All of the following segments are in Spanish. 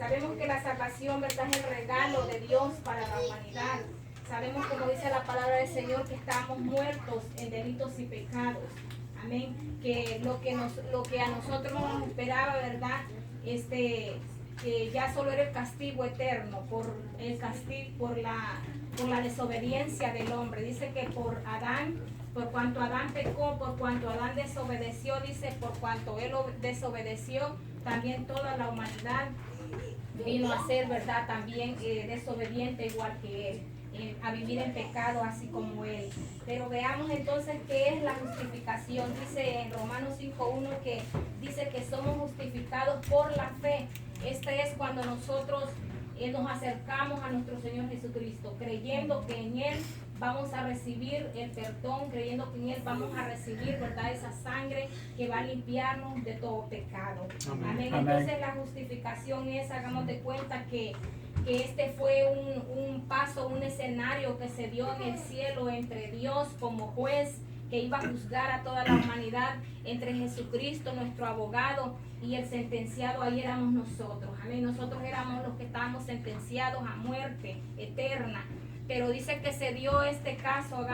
Sabemos que la salvación, ¿verdad?, es el regalo de Dios para la humanidad. Sabemos, como dice la palabra del Señor, que estamos muertos en delitos y pecados. Amén. Que lo que a nosotros nos esperaba, ¿verdad?, que ya solo era el castigo eterno por el castigo, por la desobediencia del hombre. Dice que por cuanto Adán pecó, por cuanto Adán desobedeció, dice, por cuanto él desobedeció, también toda la humanidad vino a ser, ¿verdad?, también desobediente igual que él, a vivir en pecado así como él. Pero veamos entonces qué es la justificación. Dice en Romanos 5:1 que dice que somos justificados por la fe. Este es cuando nosotros nos acercamos a nuestro Señor Jesucristo, creyendo que en Él vamos a recibir el perdón, creyendo que en Él vamos a recibir, ¿verdad?, esa sangre que va a limpiarnos de todo pecado. Amén. Amén. Entonces la justificación es, hagamos de cuenta que este fue un paso, un escenario que se dio en el cielo entre Dios como juez que iba a juzgar a toda la humanidad, entre Jesucristo, nuestro abogado, y el sentenciado ahí éramos nosotros. Amén. Nosotros éramos los que estábamos sentenciados a muerte eterna. Pero dice que se dio este caso,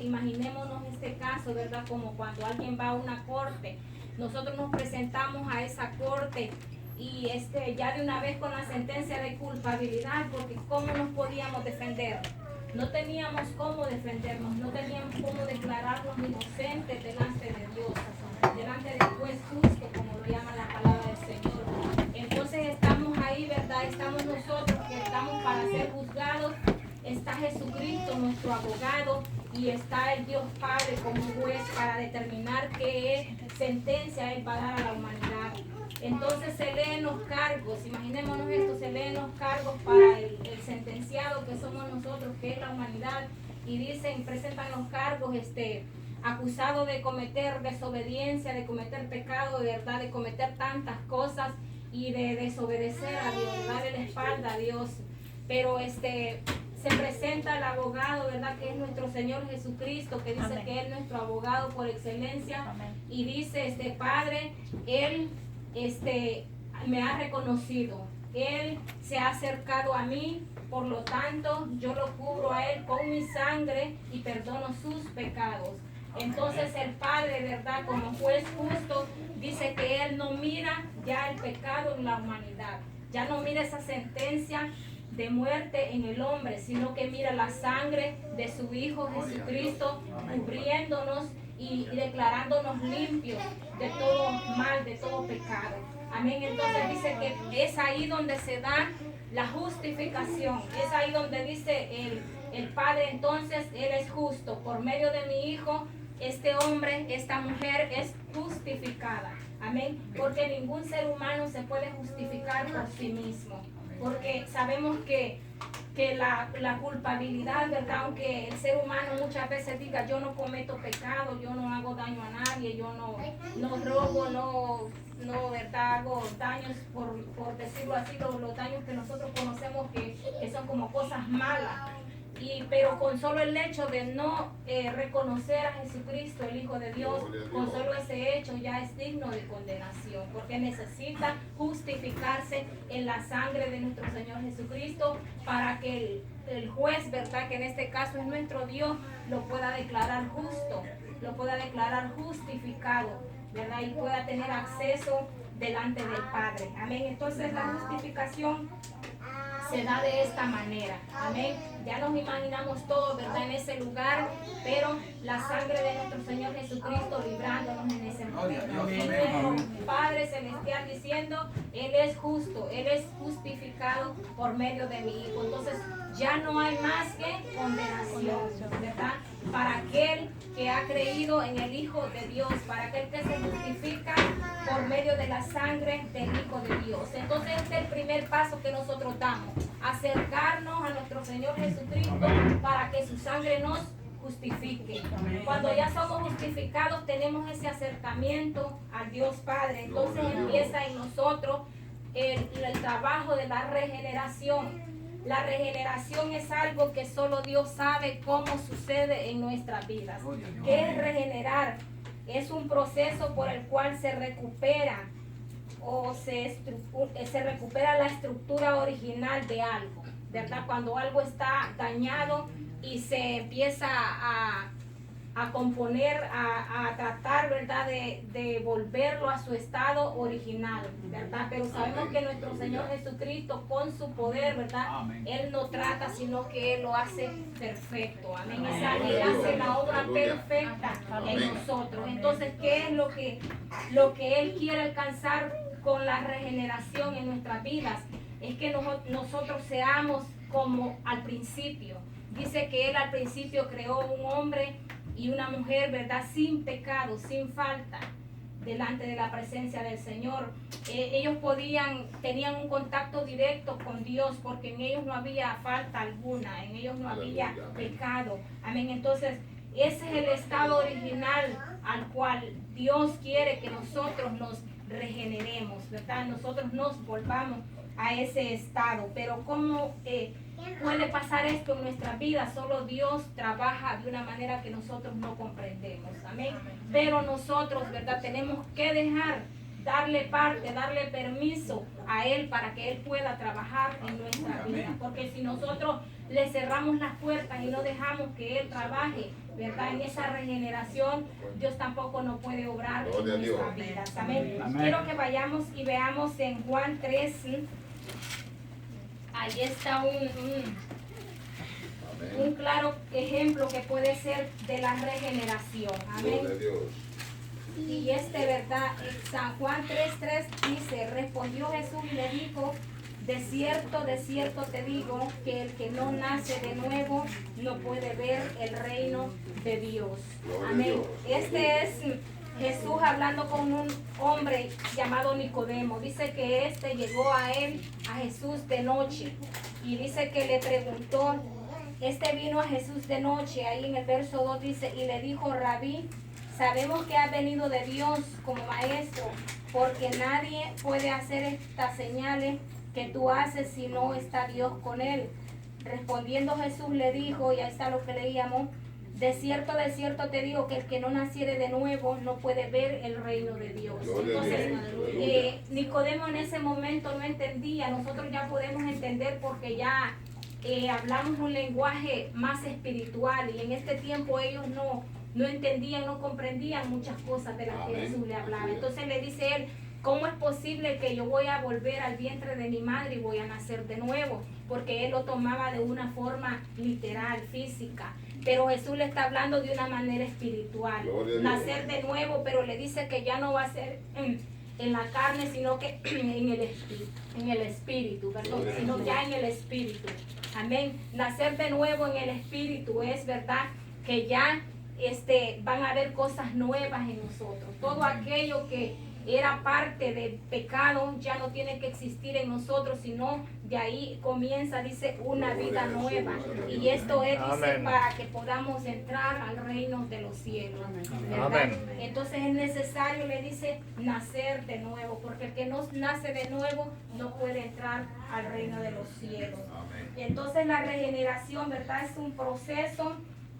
imaginémonos este caso, ¿verdad? Como cuando alguien va a una corte. Nosotros nos presentamos a esa corte y ya de una vez con la sentencia de culpabilidad, porque ¿cómo nos podíamos defender? No teníamos cómo defendernos, no teníamos cómo declararnos inocentes delante de Dios, delante del juez justo, como lo llama la palabra del Señor. Entonces estamos ahí, ¿verdad? Estamos nosotros que estamos para ser juzgados. Está Jesucristo, nuestro abogado, y está el Dios Padre como juez para determinar qué sentencia Él va a dar a la humanidad. Entonces se leen los cargos, imaginémonos esto, se leen los cargos para el sentenciado que somos nosotros, que es la humanidad, y presentan los cargos, acusado de cometer desobediencia, de cometer pecado, de verdad, de cometer tantas cosas y de desobedecer a Dios, darle la espalda a Dios. Pero se presenta el abogado, ¿verdad?, que es nuestro Señor Jesucristo, que dice Amén. Que Él es nuestro abogado por excelencia. Amén. Y dice, Padre, Él me ha reconocido, Él se ha acercado a mí, por lo tanto yo lo cubro a Él con mi sangre y perdono sus pecados. Entonces el Padre, ¿verdad?, como juez justo, dice que Él no mira ya el pecado en la humanidad, ya no mira esa sentencia de muerte en el hombre, sino que mira la sangre de su Hijo Jesucristo cubriéndonos y declarándonos limpios de todo mal, de todo pecado. Amén. Entonces dice que es ahí donde se da la justificación, es ahí donde dice el Padre, entonces Él es justo, por medio de mi Hijo, este hombre, esta mujer es justificada. Amén. Porque ningún ser humano se puede justificar por sí mismo. Porque sabemos que la culpabilidad, ¿verdad?, aunque el ser humano muchas veces diga yo no cometo pecado, yo no hago daño a nadie, yo no robo, no ¿verdad?, hago daños, por decirlo así, los daños que nosotros conocemos que son como cosas malas. Pero con solo el hecho de no reconocer a Jesucristo, el Hijo de Dios, con solo ese hecho ya es digno de condenación, porque necesita justificarse en la sangre de nuestro Señor Jesucristo para que el juez, ¿verdad?, que en este caso es nuestro Dios, lo pueda declarar justo, lo pueda declarar justificado, ¿verdad?, y pueda tener acceso delante del Padre. Amén. Entonces la justificación se da de esta manera. Amén. Ya nos imaginamos todos, ¿verdad?, en ese lugar, pero la sangre de nuestro Señor Jesucristo librándonos en ese momento. Y nuestro Padre Celestial diciendo, Él es justo, Él es justificado por medio de mi Hijo. Entonces ya no hay más que condenación, ¿verdad?, para aquel que ha creído en el Hijo de Dios, para aquel que se justifica por medio de la sangre del Hijo de Dios. Entonces este es el primer paso que nosotros damos, acercarnos a nuestro Señor Jesucristo para que su sangre nos justifique. Cuando ya somos justificados tenemos ese acercamiento al Dios Padre. Entonces empieza en nosotros el trabajo de la regeneración. La regeneración es algo que solo Dios sabe cómo sucede en nuestras vidas. ¿Qué es regenerar? Es un proceso por el cual se recupera o se recupera la estructura original de algo, ¿verdad? Cuando algo está dañado y se empieza a componer, a tratar, ¿verdad? De volverlo a su estado original, ¿verdad? Pero sabemos que nuestro Señor Jesucristo, con su poder, ¿verdad? Él no trata, sino que Él lo hace perfecto, amén. Él hace la obra perfecta en nosotros. Entonces, ¿qué es lo que Él quiere alcanzar con la regeneración en nuestras vidas? Es que nosotros seamos como al principio. Dice que Él al principio creó un hombre y una mujer, ¿verdad? Sin pecado, sin falta, delante de la presencia del Señor. Ellos tenían un contacto directo con Dios, porque en ellos no había falta alguna, en ellos no había pecado. Amén. Entonces, ese es el estado original al cual Dios quiere que nosotros nos regeneremos, ¿verdad? Nosotros nos volvamos a ese estado. Pero ¿cómo puede pasar esto en nuestra vida? Solo Dios trabaja de una manera que nosotros no comprendemos. Amén. Pero nosotros, ¿verdad? Tenemos que darle permiso a Él para que Él pueda trabajar en nuestra vida. Porque si nosotros le cerramos las puertas y no dejamos que Él trabaje, ¿verdad? En esa regeneración, Dios tampoco no puede obrar en nuestras vidas. Amén. Quiero que vayamos y veamos en Juan 3. Ahí está un claro ejemplo que puede ser de la regeneración. Amén. Y verdad, San Juan 3:3 dice, respondió Jesús y le dijo, de cierto te digo, que el que no nace de nuevo no puede ver el reino de Dios. Amén. Este es Jesús hablando con un hombre llamado Nicodemo. Dice que llegó a Jesús de noche, y dice que le preguntó, vino a Jesús de noche, ahí en el verso 2 dice, y le dijo, Rabí, sabemos que has venido de Dios como maestro, porque nadie puede hacer estas señales que tú haces si no está Dios con él. Respondiendo Jesús le dijo, y ahí está lo que leíamos, de cierto te digo que el que no naciere de nuevo no puede ver el reino de Dios. Entonces, Nicodemo en ese momento no entendía. Nosotros ya podemos entender porque ya hablamos un lenguaje más espiritual, y en este tiempo ellos no entendían, no comprendían muchas cosas de las que Jesús le hablaba. Entonces le dice él, ¿cómo es posible que yo voy a volver al vientre de mi madre y voy a nacer de nuevo? Porque él lo tomaba de una forma literal, física. Pero Jesús le está hablando de una manera espiritual. Nacer de nuevo, pero le dice que ya no va a ser en la carne, sino que en el espíritu, perdón, sino ya en el espíritu. Amén. Nacer de nuevo en el espíritu es, verdad, que ya van a haber cosas nuevas en nosotros. Todo aquello que era parte del pecado ya no tiene que existir en nosotros, sino de ahí comienza, dice, una vida nueva. Y esto es, dice, para que podamos entrar al reino de los cielos, ¿verdad? Entonces es necesario, le dice, nacer de nuevo, porque el que no nace de nuevo no puede entrar al reino de los cielos. Entonces la regeneración, ¿verdad? Es un proceso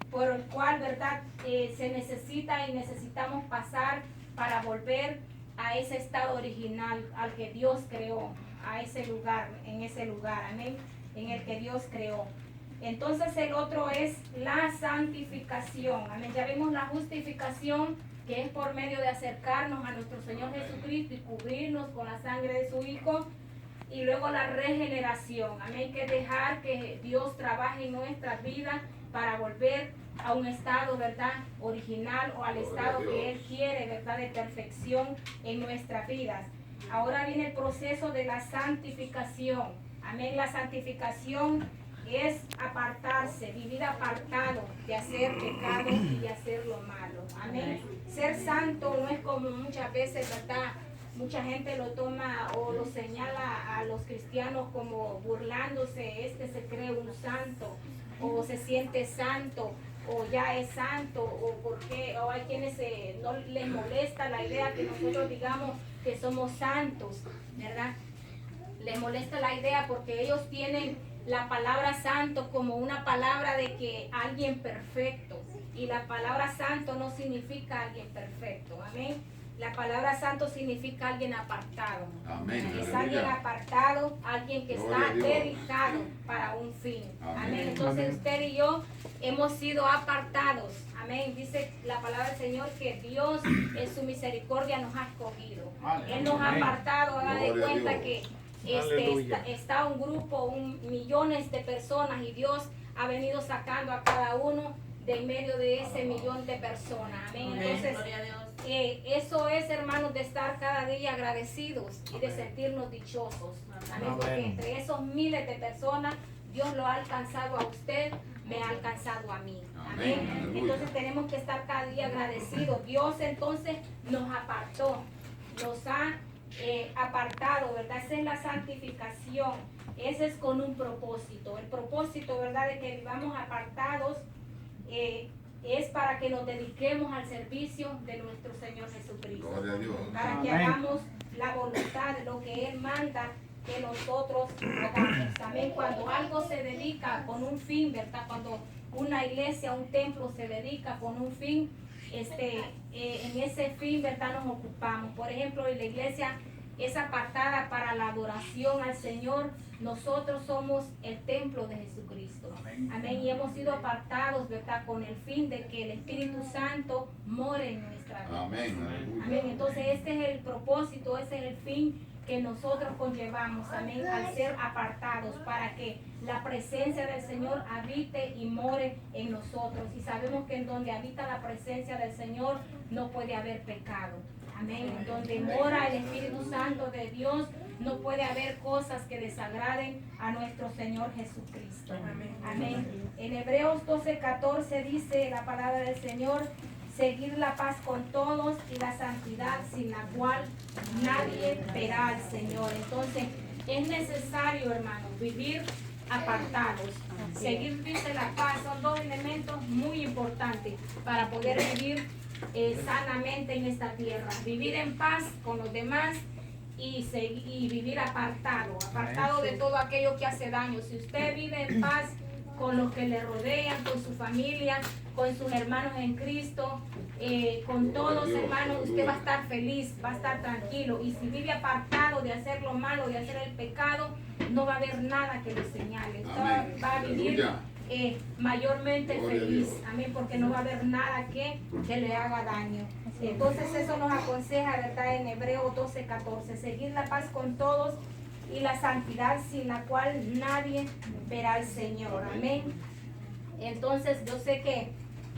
por el cual, ¿verdad? Se necesita y necesitamos pasar para volver a ese estado original al que Dios creó, a ese lugar, amén, en el que Dios creó. Entonces el otro es la santificación, amén. Ya vimos la justificación, que es por medio de acercarnos a nuestro Señor Jesucristo y cubrirnos con la sangre de su Hijo. Y luego la regeneración, amén, que dejar que Dios trabaje en nuestras vidas para volver a un estado, ¿verdad?, original, o al estado que Él quiere, ¿verdad?, de perfección en nuestras vidas. Ahora viene el proceso de la santificación. Amén. La santificación es apartarse, vivir apartado de hacer pecado y de hacer lo malo. Amén. Ser santo no es como muchas veces, ¿verdad?, mucha gente lo toma o lo señala a los cristianos como burlándose, se cree un santo, o se siente santo, o ya es santo, o hay quienes no les molesta la idea que nosotros digamos que somos santos, ¿verdad? Les molesta la idea porque ellos tienen la palabra santo como una palabra de que alguien perfecto, y la palabra santo no significa alguien perfecto, amén. La palabra santo significa alguien apartado. Amén. Es alguien apartado, alguien que está dedicado para un fin. Amén. Entonces usted y yo hemos sido apartados. Amén. Dice la palabra del Señor que Dios en su misericordia nos ha escogido. Él nos ha apartado. Haga de cuenta que está un grupo, millones de personas y Dios ha venido sacando a cada uno del medio de ese millón de personas. Amén. Entonces, eso es, hermanos, de estar cada día agradecidos y de sentirnos dichosos. Amén. Porque entre esos miles de personas, Dios lo ha alcanzado a usted, me ha alcanzado a mí. Amén. Entonces tenemos que estar cada día agradecidos. Dios entonces nos apartó, nos ha apartado, ¿verdad? Esa es la santificación. Ese es con un propósito. El propósito, ¿verdad?, de que vivamos apartados es para que nos dediquemos al servicio de nuestro Señor Jesucristo. Para que hagamos la voluntad de lo que Él manda que nosotros hagamos. Amén. Cuando algo se dedica con un fin, ¿verdad? Cuando una iglesia, un templo se dedica con un fin, en ese fin, ¿verdad?, nos ocupamos. Por ejemplo, en la iglesia es apartada para la adoración al Señor. Nosotros somos el templo de Jesucristo. Amén. Y hemos sido apartados, ¿verdad?, con el fin de que el Espíritu Santo more en nuestra vida. Amén. Amén. Entonces este es el propósito, ese es el fin que nosotros conllevamos, amén, al ser apartados, para que la presencia del Señor habite y more en nosotros. Y sabemos que en donde habita la presencia del Señor no puede haber pecado. Amén. En donde mora el Espíritu Santo de Dios no puede haber cosas que desagraden a nuestro Señor Jesucristo. Amén. En Hebreos 12:14 dice la palabra del Señor: seguir la paz con todos y la santidad, sin la cual nadie verá al Señor. Entonces, es necesario, hermanos, vivir apartados. Seguir, dice, la paz. Son dos elementos muy importantes para poder vivir sanamente en esta tierra. Vivir en paz con los demás y vivir apartado de todo aquello que hace daño. Si usted vive en paz con los que le rodean, con su familia, con sus hermanos en Cristo, con todos, hermanos, usted va a estar feliz, va a estar tranquilo. Y si vive apartado de hacer lo malo, de hacer el pecado, no va a haber nada que lo señale. Usted va a vivir mayormente feliz. Amén, porque no va a haber nada que le haga daño. Entonces eso nos aconseja, ¿verdad?, en Hebreos 12:14, seguir la paz con todos y la santidad, sin la cual nadie verá al Señor. Amén. Entonces yo sé que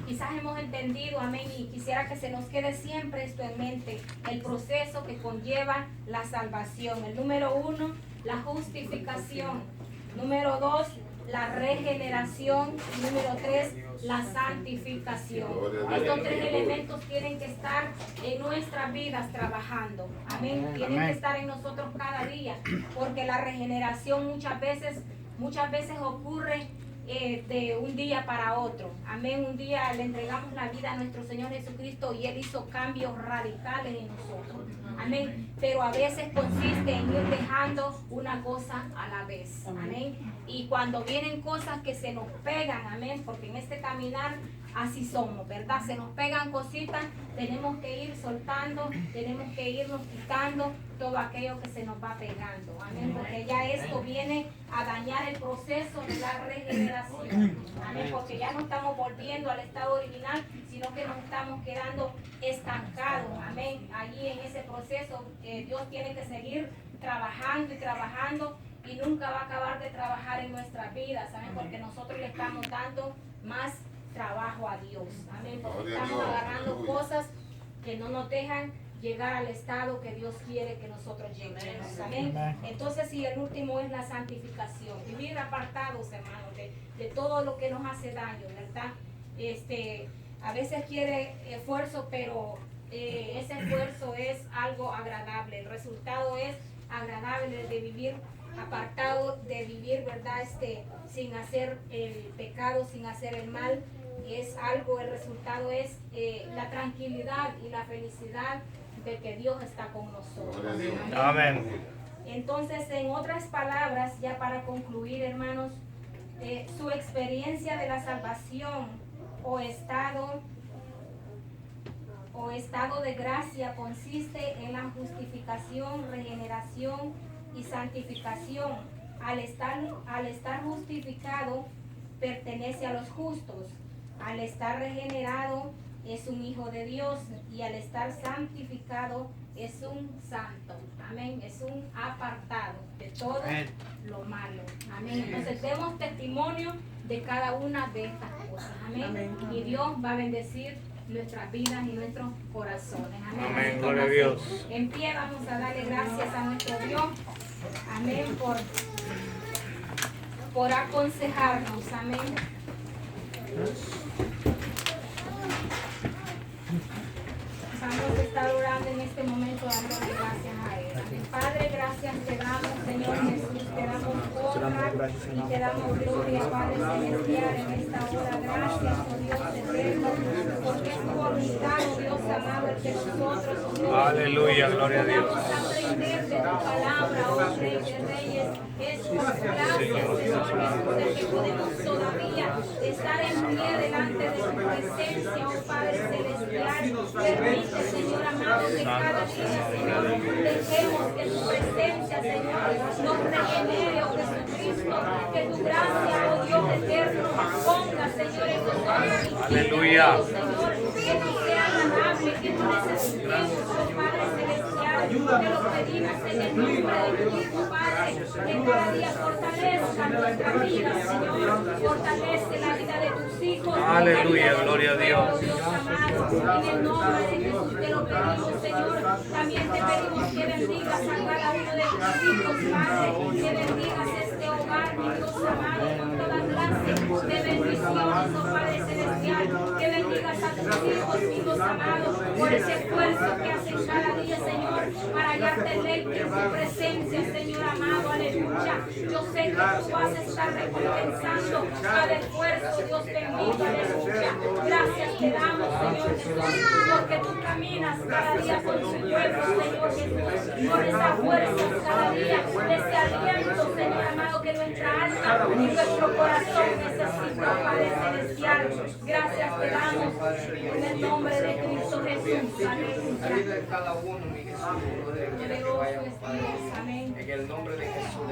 quizás hemos entendido, amén, y quisiera que se nos quede siempre esto en mente, el proceso que conlleva la salvación. El número 1, la justificación. Número 2, la regeneración. Número 3, la santificación. Estos tres elementos tienen que estar en nuestras vidas trabajando. Amén. Tienen que estar en nosotros cada día, porque la regeneración muchas veces ocurre de un día para otro. Amén. Un día le entregamos la vida a nuestro Señor Jesucristo y Él hizo cambios radicales en nosotros. Amén. Pero a veces consiste en ir dejando una cosa a la vez. Amén. Y cuando vienen cosas que se nos pegan, amén, porque en este caminar así somos, ¿verdad? Se nos pegan cositas, tenemos que ir soltando, tenemos que irnos quitando todo aquello que se nos va pegando. Amén. Porque ya esto viene a dañar el proceso de la regeneración. Amén. Porque ya no estamos volviendo al estado original, sino que nos estamos quedando estancados. Amén. Allí en ese proceso Dios tiene que seguir trabajando y trabajando y nunca va a acabar de trabajar en nuestras vidas. ¿Saben? Porque nosotros le estamos dando más trabajo a Dios. Amén. Porque estamos agarrando cosas que no nos dejan llegar al estado que Dios quiere que nosotros lleguemos. Amén. Entonces, sí, el último es la santificación. Vivir apartados, hermanos, de todo lo que nos hace daño, ¿verdad? A veces quiere esfuerzo, pero ese esfuerzo es algo agradable. El resultado es agradable de vivir apartado, de vivir, ¿verdad?, sin hacer el pecado, sin hacer el mal. Es algo, el resultado es la tranquilidad y la felicidad de que Dios está con nosotros. Amén. Amén. Entonces, en otras palabras, ya para concluir, hermanos, su experiencia de la salvación o estado o estado de gracia consiste en la justificación, regeneración y santificación. Al estar justificado, pertenece a los justos. Al estar regenerado, es un hijo de Dios. Y al estar santificado, es un santo. Amén. Es un apartado de todo lo malo. Amén. Entonces demos testimonio de cada una de estas cosas. Amén. Y Dios va a bendecir nuestras vidas y nuestros corazones. Amén. Amén. Gloria a Dios. En pie vamos a darle gracias a nuestro Dios. Amén. Por aconsejarnos. Amén. Vamos a estar orando en este momento dándole gracias a Él. Amén. Padre, gracias te damos, Señor Jesús, te damos honra y te damos gloria, Padre celestial, en esta hora. Gracias, oh Dios eterno, porque es tu voluntad, oh Dios amado, el que nosotros, oh Dios, Aleluya, gloria a Dios. podamos aprender de tu palabra, oh Rey de Reyes. Es tu gracia, Señor Jesús, de que podemos todavía estar en pie delante de tu presencia, oh Padre celestial. Permite, Señor amado, que cada día, Señor, dejemos que tu presencia, Señor, nos regenere, oh Jesucristo, que tu gracia, oh Dios eterno, ponga, Señor, en nosotros. Aleluya. Señor, que no sea agradable, que no necesitemos, oh Padre celestial, te lo pedimos en el nombre de tu Hijo, Padre, que cada día fortalezca nuestra vida, Señor, fortalece la vida de tus hijos. Aleluya, gloria a Dios. Dios amado, en el nombre de Jesús te lo pedimos, Señor. También te pedimos que bendigas a cada uno de tus hijos, Padre, que bendigas este hogar, mi Dios amado, con toda clase de bendiciones, oh Padre celestial, que bendigas a tus hijos, mi Dios amado, por ese esfuerzo que hacen cada día, Señor, para hallarte deleite en tu presencia, Señor amado, aleluya. Yo sé que tú vas a estar recompensando cada esfuerzo, Dios bendito, aleluya. Gracias te damos, Señor Jesús, porque tú caminas cada día con tu pueblo, Señor Jesús, con esa fuerza cada día, ese aliento, Señor amado, que nuestra alma y nuestro corazón necesita, Padre celestial. Gracias te damos en el nombre de Cristo Jesús, aleluya. Cada uno, mi Jesús, Amén. en el nombre de Jesús.